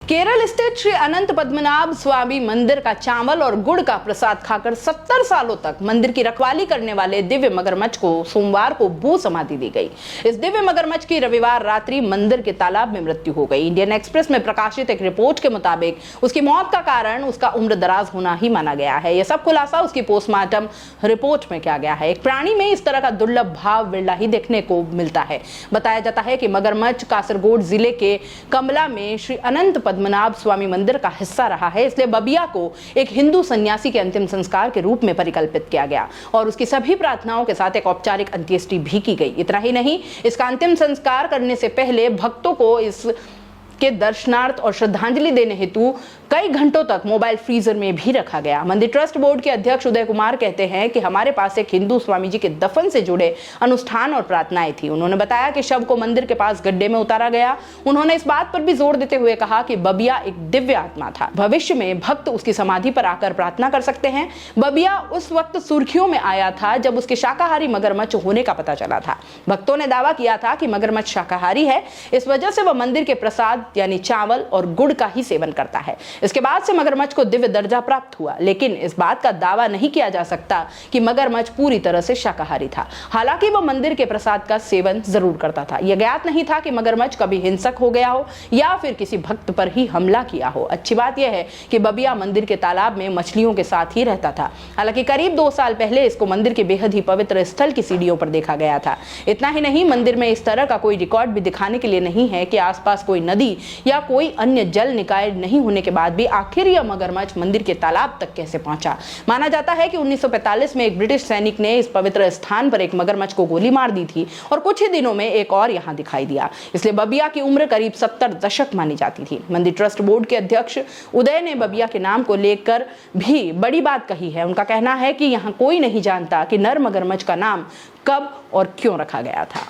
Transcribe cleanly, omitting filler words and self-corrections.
केरल स्थित श्री अनंत पद्मनाभ स्वामी मंदिर का चावल और गुड़ का प्रसाद खाकर 70 सालों तक मंदिर की रखवाली करने वाले दिव्य मगरमच्छ को सोमवार को भू समाधि दी गई। इस दिव्य मगरमच्छ की रविवार रात्रि मंदिर के तालाब में मृत्यु हो गई। इंडियन एक्सप्रेस में प्रकाशित एक रिपोर्ट के मुताबिक उसकी मौत का कारण उसका उम्र दराज होना ही माना गया है। यह सब खुलासा उसकी पोस्टमार्टम रिपोर्ट में किया गया है। एक प्राणी में इस तरह का दुर्लभ भाव बिरला ही देखने को मिलता है। बताया जाता है कि मगरमच्छ कासरगोड जिले के कमला में श्री अनंत पद्मनाभ स्वामी मंदिर का हिस्सा रहा है, इसलिए बबिया को एक हिंदू सन्यासी के अंतिम संस्कार के रूप में परिकल्पित किया गया और उसकी सभी प्रार्थनाओं के साथ एक औपचारिक अंत्येष्टि भी की गई। इतना ही नहीं, इसका अंतिम संस्कार करने से पहले भक्तों को इस के दर्शनार्थ और श्रद्धांजलि देने हेतु कई घंटों तक मोबाइल फ्रीजर में भी रखा गया। मंदिर ट्रस्ट बोर्ड के अध्यक्ष उदय कुमार कहते हैं कि हमारे पास एक हिंदू स्वामी जी के दफन से जुड़े अनुष्ठान और प्रार्थनाएं थी। उन्होंने बताया कि शव को मंदिर के पास गड्ढे में उतारा गया। उन्होंने इस बात पर भी जोर देते हुए कहा कि बबिया एक दिव्य आत्मा था। भविष्य में भक्त उसकी समाधि पर आकर प्रार्थना कर सकते हैं। बबिया उस वक्त सुर्खियों में आया था जब उसके शाकाहारी मगरमच्छ होने का पता चला था। भक्तों ने दावा किया था कि मगरमच्छ शाकाहारी है, इस वजह से वह मंदिर के प्रसाद यानी चावल और गुड़ का ही सेवन करता है। इसके बाद से मगरमच्छ को दिव्य दर्जा प्राप्त हुआ, लेकिन इस बात का दावा नहीं किया जा सकता कि मगरमच्छ पूरी तरह से शाकाहारी था। हालांकि वह मंदिर के प्रसाद का सेवन जरूर करता था। यह ज्ञात नहीं था कि मगरमच्छ कभी हिंसक हो गया हो या फिर किसी भक्त पर ही हमला किया हो। अच्छी बात यह है कि बबिया मंदिर के तालाब में मछलियों के साथ ही रहता था। हालांकि करीब 2 साल पहले इसको मंदिर के बेहद ही पवित्र स्थल की सीढ़ियों पर देखा गया था। इतना ही नहीं, मंदिर में इस तरह का कोई रिकॉर्ड भी दिखाने के लिए नहीं है कि आसपास कोई नदी या कोई अन्य जल निकाय नहीं होने के बाद भी आखिर यह मगरमच्छ मंदिर के तालाब तक कैसे पहुंचा। माना जाता है कि 1945 में एक ब्रिटिश सैनिक ने इस पवित्र स्थान पर एक मगरमच्छ को गोली मार दी थी और कुछ ही दिनों में एक और यहां दिखाई दिया। इसलिए बबिया की उम्र करीब 70 दशक मानी जाती थी। मंदिर ट्रस्ट बोर्ड के अध्यक्ष उदय ने बबिया के नाम को लेकर भी बड़ी बात कही है। उनका कहना है कि यहाँ कोई नहीं जानता कि नर मगरमच्छ का नाम कब और क्यों रखा गया था।